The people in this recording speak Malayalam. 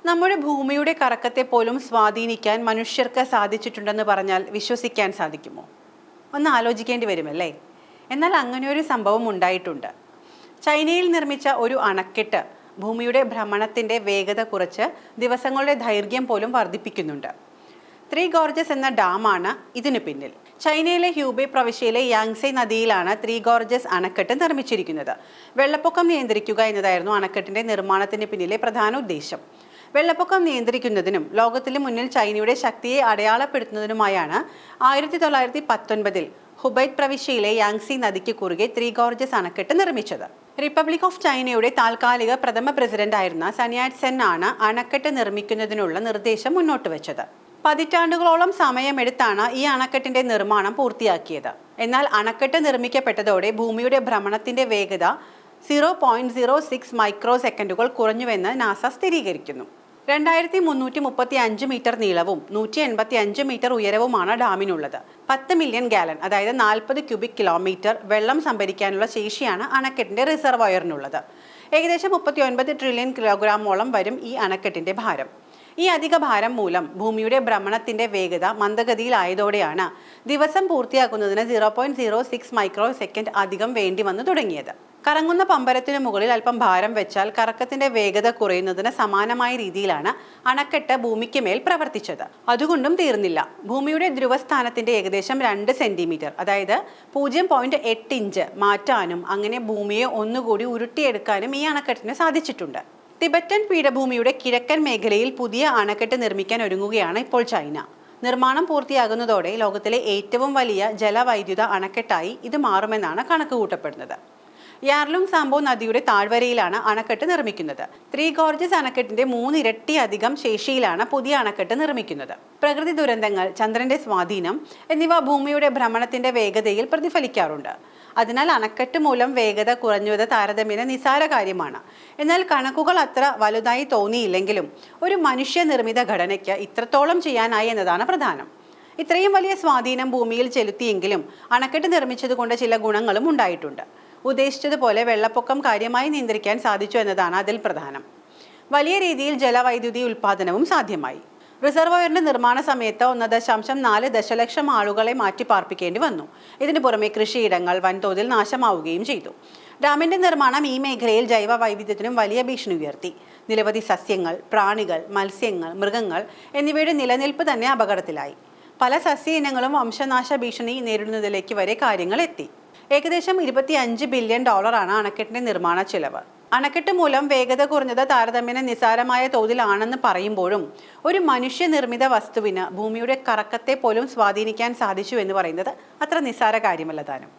നമ്മുടെ ഭൂമിയുടെ കറക്കത്തെ പോലും സ്വാധീനിക്കാൻ മനുഷ്യർക്ക് സാധിച്ചിട്ടുണ്ടെന്ന് പറഞ്ഞാൽ വിശ്വസിക്കാൻ സാധിക്കുമോ? ഒന്ന് ആലോചിക്കേണ്ടി വരുമല്ലേ. എന്നാൽ അങ്ങനെ ഒരു സംഭവം ഉണ്ടായിട്ടുണ്ട്. ചൈനയിൽ നിർമ്മിച്ച ഒരു അണക്കെട്ട് ഭൂമിയുടെ ഭ്രമണത്തിന്റെ വേഗത കുറച്ച് ദിവസങ്ങളുടെ ദൈർഘ്യം പോലും വർദ്ധിപ്പിക്കുന്നുണ്ട്. ത്രീ ഗോർജസ് എന്ന ഡാമാണ് ഇതിനു പിന്നിൽ. ചൈനയിലെ ഹ്യൂബെ പ്രവിശ്യയിലെ യാങ്സെ നദിയിലാണ് ത്രീ ഗോർജസ് അണക്കെട്ട് നിർമ്മിച്ചിരിക്കുന്നത്. വെള്ളപ്പൊക്കം നിയന്ത്രിക്കുക എന്നതായിരുന്നു അണക്കെട്ടിന്റെ നിർമ്മാണത്തിന് പിന്നിലെ പ്രധാന ഉദ്ദേശം. വെള്ളപ്പൊക്കം നിയന്ത്രിക്കുന്നതിനും ലോകത്തിന് മുന്നിൽ ചൈനയുടെ ശക്തിയെ അടയാളപ്പെടുത്തുന്നതിനുമായാണ് 1919 ഹുബൈറ്റ് പ്രവിശ്യയിലെ യാങ്സി നദിക്ക് കുറുകെ ത്രീ ഗോർജസ് അണക്കെട്ട് നിർമ്മിച്ചത്. റിപ്പബ്ലിക് ഓഫ് ചൈനയുടെ താൽക്കാലിക പ്രഥമ പ്രസിഡന്റായിരുന്ന സൻയാറ്റ് സെൻ ആണ് അണക്കെട്ട് നിർമ്മിക്കുന്നതിനുള്ള നിർദ്ദേശം മുന്നോട്ട് വെച്ചത്. പതിറ്റാണ്ടുകളോളം സമയമെടുത്താണ് ഈ അണക്കെട്ടിന്റെ നിർമ്മാണം പൂർത്തിയാക്കിയത്. എന്നാൽ അണക്കെട്ട് നിർമ്മിക്കപ്പെട്ടതോടെ ഭൂമിയുടെ ഭ്രമണത്തിന്റെ വേഗത 0.06 മൈക്രോ സെക്കൻഡുകൾ കുറഞ്ഞുവെന്ന് നാസ സ്ഥിരീകരിക്കുന്നു. 2335 മീറ്റർ നീളവും 185 മീറ്റർ ഉയരവുമാണ് ഡാമിനുള്ളത്. 10 മില്യൺ ഗാലൻ, അതായത് 40 ക്യൂബിക് കിലോമീറ്റർ വെള്ളം സംഭരിക്കാനുള്ള ശേഷിയാണ് അണക്കെട്ടിന്റെ റിസർവോയറിനുള്ളത്. ഏകദേശം 39 ട്രില്യൺ കിലോഗ്രാമോളം വരും ഈ അണക്കെട്ടിന്റെ ഭാരം. ഈ അധിക ഭാരം മൂലം ഭൂമിയുടെ ഭ്രമണത്തിന്റെ വേഗത മന്ദഗതിയിലായതോടെയാണ് ദിവസം പൂർത്തിയാക്കുന്നതിന് 0.06 മൈക്രോ സെക്കൻഡ് അധികം വേണ്ടി വന്നു തുടങ്ങിയത്. കറങ്ങുന്ന പമ്പരത്തിനു മുകളിൽ അല്പം ഭാരം വെച്ചാൽ കറക്കത്തിന്റെ വേഗത കുറയുന്നതിന് സമാനമായ രീതിയിലാണ് അണക്കെട്ട് ഭൂമിക്ക് മേൽ പ്രവർത്തിച്ചത്. അതുകൊണ്ടും തീർന്നില്ല. ഭൂമിയുടെ ധ്രുവസ്ഥാനത്തിന്റെ ഏകദേശം 2 സെന്റിമീറ്റർ, അതായത് 0.8 ഇഞ്ച് മാറ്റാനും അങ്ങനെ ഭൂമിയെ ഒന്നുകൂടി ഉരുട്ടിയെടുക്കാനും ഈ അണക്കെട്ടിന് സാധിച്ചിട്ടുണ്ട്. ടിബറ്റൻ പീഠഭൂമിയുടെ കിഴക്കൻ മേഖലയിൽ പുതിയ അണക്കെട്ട് നിർമ്മിക്കാൻ ഒരുങ്ങുകയാണ് ഇപ്പോൾ ചൈന. നിർമ്മാണം പൂർത്തിയാകുന്നതോടെ ലോകത്തിലെ ഏറ്റവും വലിയ ജലവൈദ്യുത അണക്കെട്ടായി ഇത് മാറുമെന്നാണ് കണക്കുകൂട്ടപ്പെടുന്നത്. യാർലുങ് സാംബോ നദിയുടെ താഴ്വരയിലാണ് അണക്കെട്ട് നിർമ്മിക്കുന്നത്. ത്രീ ഗോർജസ് അണക്കെട്ടിന്റെ 3 ഇരട്ടി അധികം ശേഷിയിലാണ് പുതിയ അണക്കെട്ട് നിർമ്മിക്കുന്നത്. പ്രകൃതി ദുരന്തങ്ങൾ, ചന്ദ്രന്റെ സ്വാധീനം എന്നിവ ഭൂമിയുടെ ഭ്രമണത്തിന്റെ വേഗതയിൽ പ്രതിഫലിക്കാറുണ്ട്. അതിനാൽ അണക്കെട്ട് മൂലം വേഗത കുറഞ്ഞത് താരതമ്യേന നിസാര കാര്യമാണ്. എന്നാൽ കണക്കുകൾ അത്ര വലുതായി തോന്നിയില്ലെങ്കിലും ഒരു മനുഷ്യനിർമ്മിത ഘടനയ്ക്ക് ഇത്രത്തോളം ചെയ്യാനായി എന്നതാണ് പ്രധാനം. ഇത്രയും വലിയ സ്വാധീനം ഭൂമിയിൽ ചെലുത്തിയെങ്കിലും അണക്കെട്ട് നിർമ്മിച്ചതുകൊണ്ട് ചില ഗുണങ്ങളും ഉണ്ടായിട്ടുണ്ട്. ഉദ്ദേശിച്ചതുപോലെ വെള്ളപ്പൊക്കം കാര്യമായി നിയന്ത്രിക്കാൻ സാധിച്ചു എന്നതാണ് അതിൽ പ്രധാനം. വലിയ രീതിയിൽ ജലവൈദ്യുതി ഉൽപ്പാദനവും സാധ്യമായി. റിസർവോയറിന്റെ നിർമ്മാണ സമയത്ത് 1.4 ദശലക്ഷം ആളുകളെ മാറ്റിപ്പാർപ്പിക്കേണ്ടി വന്നു. ഇതിനു പുറമെ കൃഷിയിടങ്ങൾ വൻതോതിൽ നാശമാവുകയും ചെയ്തു. ഡാമിന്റെ നിർമ്മാണം ഈ മേഖലയിൽ ജൈവ വൈവിധ്യത്തിനും വലിയ ഭീഷണി ഉയർത്തി. നിരവധി സസ്യങ്ങൾ, പ്രാണികൾ, മത്സ്യങ്ങൾ, മൃഗങ്ങൾ എന്നിവയുടെ നിലനിൽപ്പ് തന്നെ അപകടത്തിലായി. പല സസ്യ ഇനങ്ങളും വംശനാശ ഭീഷണി നേരിടുന്നതിലേക്ക് വരെ കാര്യങ്ങൾ എത്തി. ഏകദേശം $25 ബില്യൺ അണക്കെട്ടിന്റെ നിർമ്മാണ ചെലവ്. അണക്കെട്ട് മൂലം വേഗത കുറഞ്ഞത് താരതമ്യേന നിസാരമായ തോതിലാണെന്ന് പറയുമ്പോഴും ഒരു മനുഷ്യനിർമ്മിത വസ്തുവിന് ഭൂമിയുടെ കറക്കത്തെ പോലും സ്വാധീനിക്കാൻ സാധിച്ചു എന്ന് പറയുന്നത് അത്ര നിസാര കാര്യമല്ല താനും.